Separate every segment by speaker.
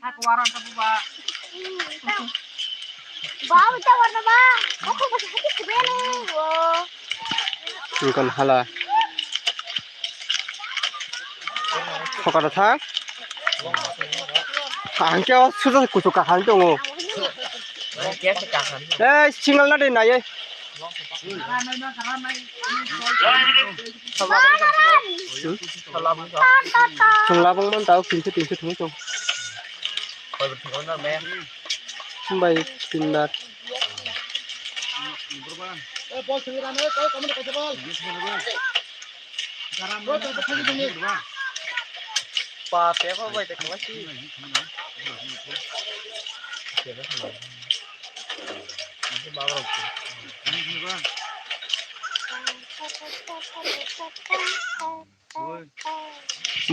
Speaker 1: Aku waran ka ba?
Speaker 2: Bawa kita warna ba? Ako ba sakit sebele? Wow.
Speaker 3: Ini kan hala. Kok था angke sudah kusuk kahal dong. Single na din na ye. Labang man tahu pintu tunggu tuh. Baik pindah.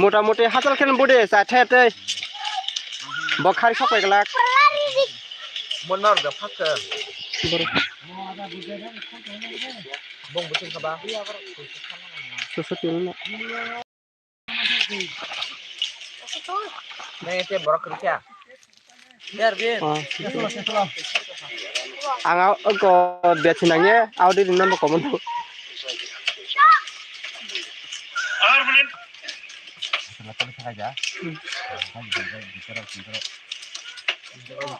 Speaker 3: মোটামুটি হাজার খেন বুড়ে চাইতে বখারি সবাই গেলা
Speaker 1: Benar gak pakai. Bong betul ke bahu ya,
Speaker 3: susut ini
Speaker 1: nih itu borok kerja. Biar biar.
Speaker 3: angau ko becinanya audi di nama komen tuh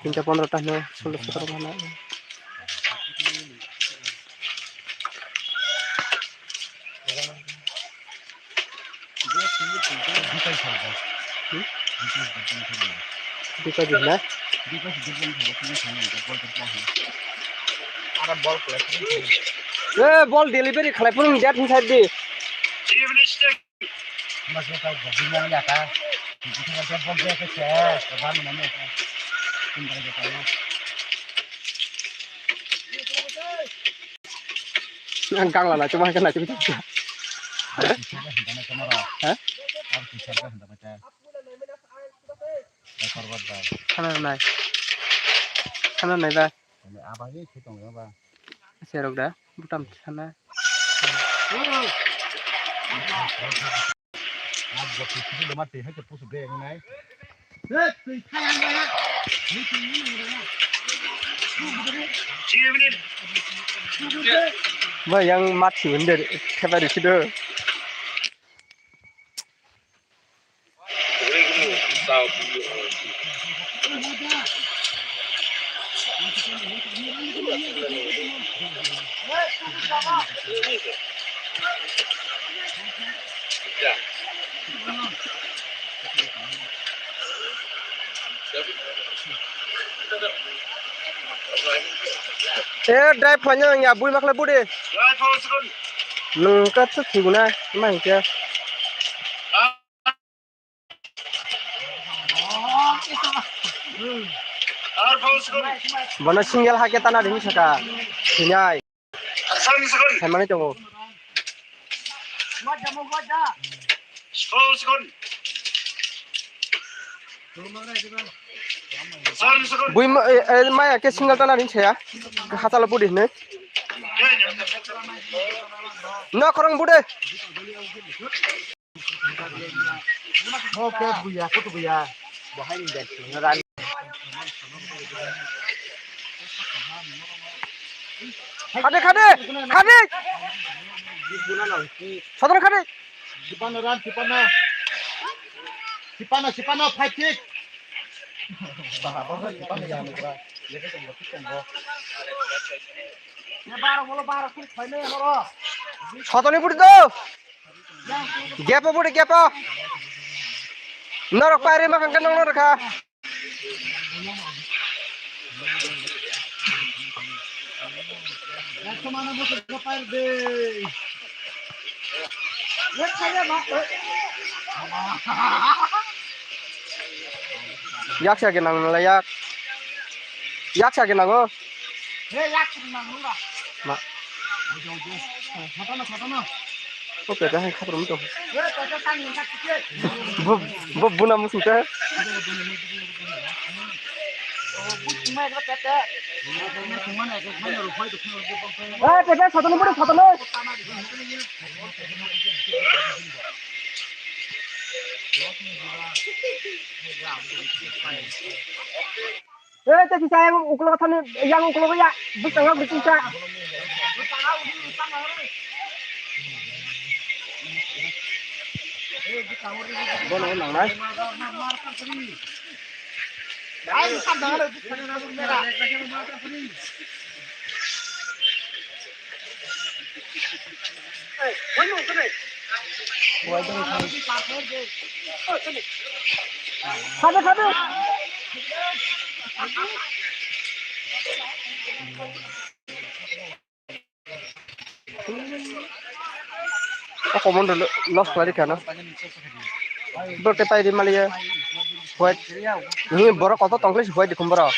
Speaker 3: Pinta 15 tahun sudah sekarang mana Dika juga
Speaker 1: Ada bol kelihatan.
Speaker 3: ball delivery khalai pun dia inside di
Speaker 1: Masih tahu gimana ya kan? Kita ada bol dia kecil, kapan namanya? Tinggal kita tahu.
Speaker 3: angkang lah cuma kena cuma hah Kana nai ba
Speaker 1: Apa sih hitung ya, Bang?
Speaker 3: serok dah butam sana Ba yang mati bener tebar di situ drive punya ya bui makle budi nungkat tuh guna emang ya Bana single hake tanah ini saka sinyai Hemani tunggu Bui maya ke single tanah ini saya hatal budi nih No korang budi
Speaker 1: Oke, Buya, aku tuh Buya. Bahain deh, ngeran.
Speaker 3: Khade Sadar khade
Speaker 1: Sipana fight kick.
Speaker 3: Sadani budi tuh Gepa budi gepa Norok pare makan kan norok ha
Speaker 1: Kemana mau ke fire deh? Lihat saya mak.
Speaker 3: Yak sa ginang layak Yak sa ginang oh
Speaker 1: Yak nang lu lah.
Speaker 3: Ma
Speaker 1: Satana.
Speaker 3: Oke dah khabar mutu
Speaker 1: Kata tangin sakit.
Speaker 3: Buna musuh teh Tete sadani budi sadani Tadi saya yang ukul kata ni, yang ukul kaya, bukan aku bisa. Boleh nang nai. Kabe kabe. Ako mo lost pala ka no. Bote pa di maliya. White. Ni boro kota tongklis white dikum boro.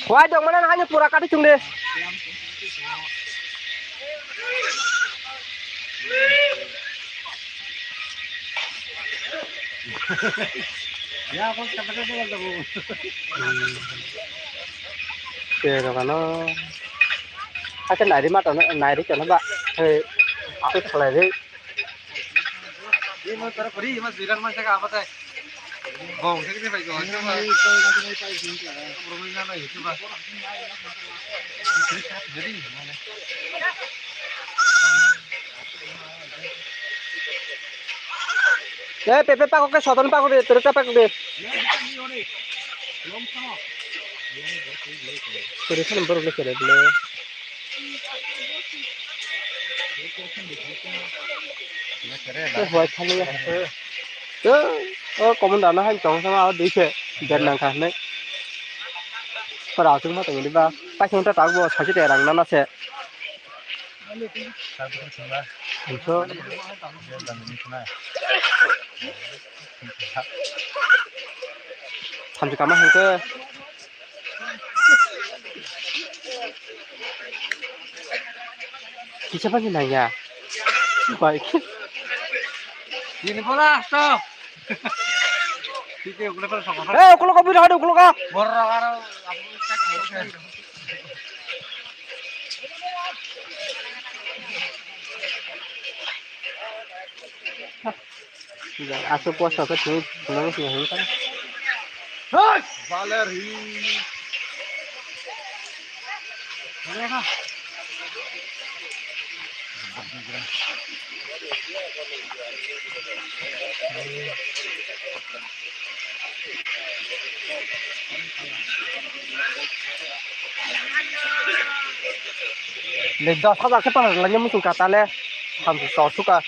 Speaker 3: White dong mana hanya pura kadi cung deh.
Speaker 1: Ya, aku kata-kata dia tu.
Speaker 3: Kira kan no. Akan nari mata nari kan ba. Hei, aku selesai.
Speaker 1: Ini mau taruh peri, mas bilang mas cakap apa teh? Bong, saya kena baik orang. Permainan lah itu bah. Jadi mana?
Speaker 3: Pepe pak oke soton pak udah terus pak udah. Terus nomor udah kira dulu. Buat kali ya. Có mình đã nó hành trống xong rồi đi chơi dân nàng khác đấy phải đào xuống mà từng đi vào bác chúng ta tạo bộ phải chỉ để rằng nó sẽ không số tham gia cảm ơn cơ thì chấp nhận này nhà vậy
Speaker 1: Ini pula, stop. Kita udah pernah sama.
Speaker 3: Ukulo ka bida hadu ukulo ka.
Speaker 1: Borra karo aku cek.
Speaker 3: Aso puasa ka tu, pulang sih hari kan.
Speaker 1: Hei, Valeri. Mana?
Speaker 3: Để do thắt ra cái phần là nhâm xuống cả ta lên làm gì xò xúc à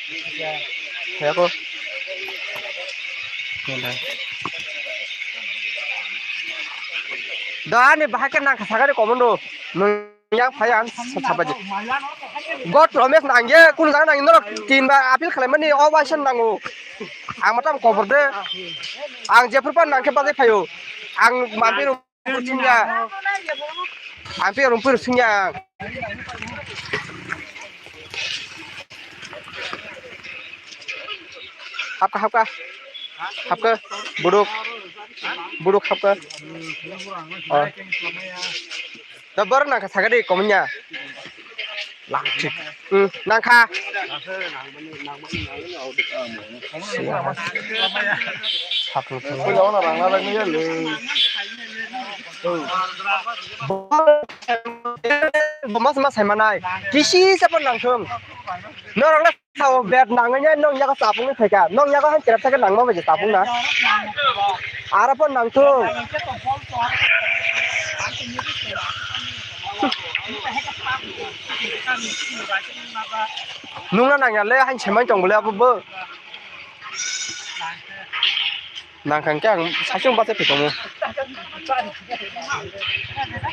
Speaker 3: thế cô đó này bahkan nang kasar ada komando yang fayan apa aja God promise nang ye kun jangan nang indro tin ba apil khalaiman ni owasan nangu ang matam cover de ang jefurpan nang ke bazai fayo ang mampir punya hampir rumpur sunya hapka buduk hapka dabar nang kasagadi komnya lacik nangka mas manai kisi siapa langsung norang lah tahu bed nanganya nong ya sapung ni theka nong ya kan cerap theka nang mau baca sapung na ara pun langsung nung na nang ya le han cheman chong boleh apa be nang kang kang sasung baca tu kamu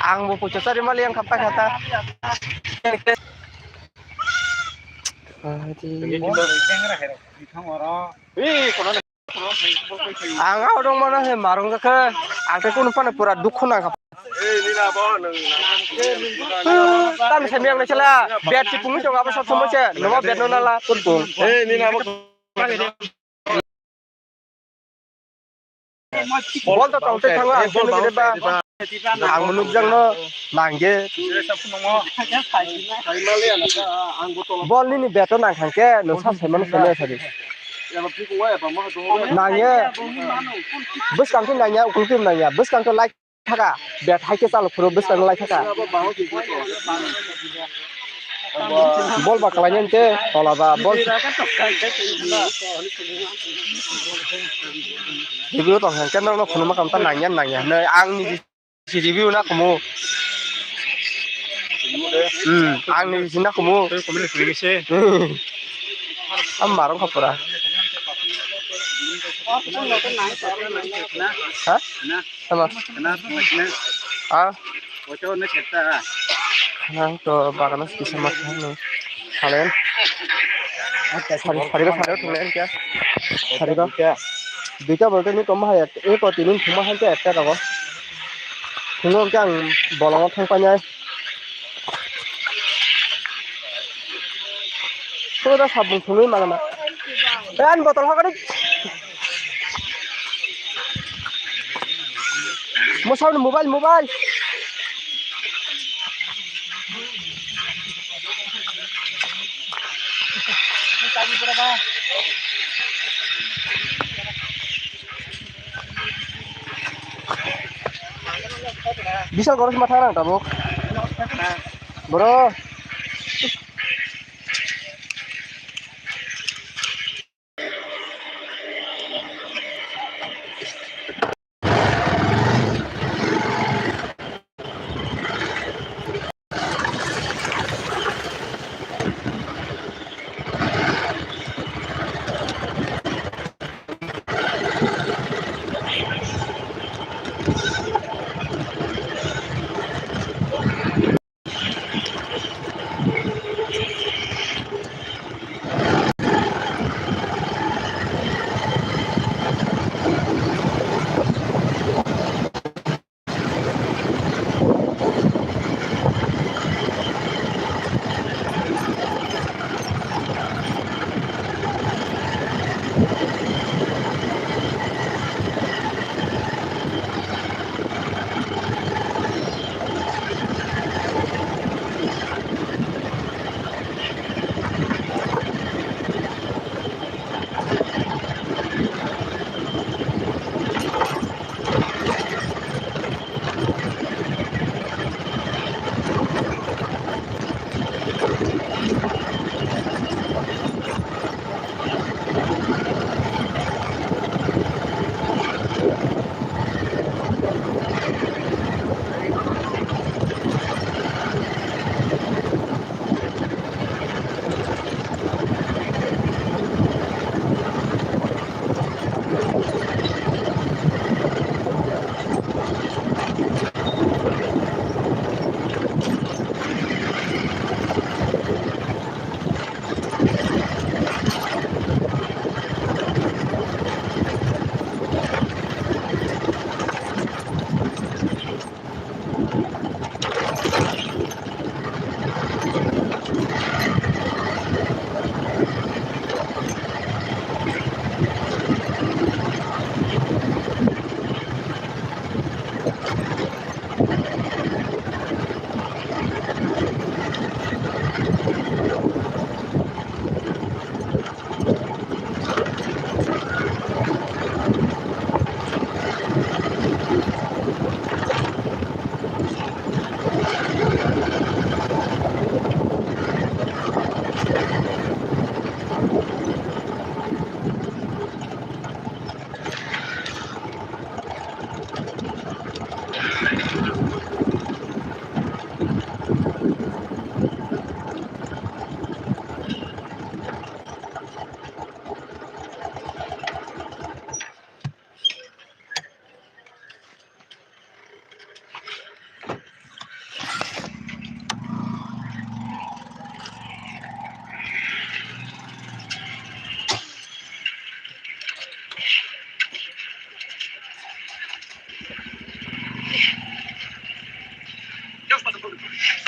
Speaker 3: ang mau pucuk tadi malah yang kapak kata ang au dong mana he marung ke ang ke kun pan pura dukh na kap tam semiang na chala bet si pung jong apa somo che no bet no na la pun pung bol to tong te thang ang bol gede ba ang munuk jang no nangge bol ni beto nang khangke no sa seman sene sari nangye bus kang tu nangya ukul tu nangya bus kang to like thaka bet haike chalo puro bus kang like thaka bol ba kalanya te tola ba bol review tong hang ken no phunu ma kam ta nangya ne ang ni si review na komo ang ni si na komo am marong khapura ha sama ah nang to bagana kisa ma khano khalen sariga thunglen kya sariga দুইটা বলতে নি কম হয় এই প্রতিদিন ঘুমা হাতে একটা কাগজ ঘুমো কি আং বলঙত থাংপানাই তোরা সাবুন শুনুই মাগানা এ আন বোতল হকারি মোসাউন মোবাইল বিশাল গরম মাথা না টাবো বড়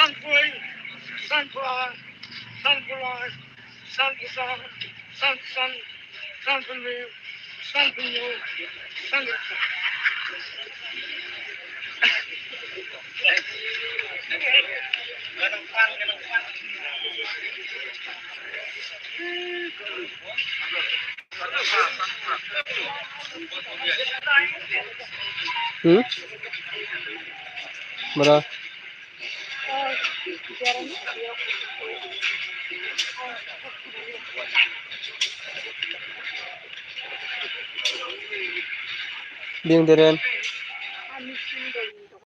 Speaker 4: Sunflower, sunflower, sunflower, sun, sun, sun, sun, sun, sun, sun, sun, sun, sun,
Speaker 3: Mana? Bing deren.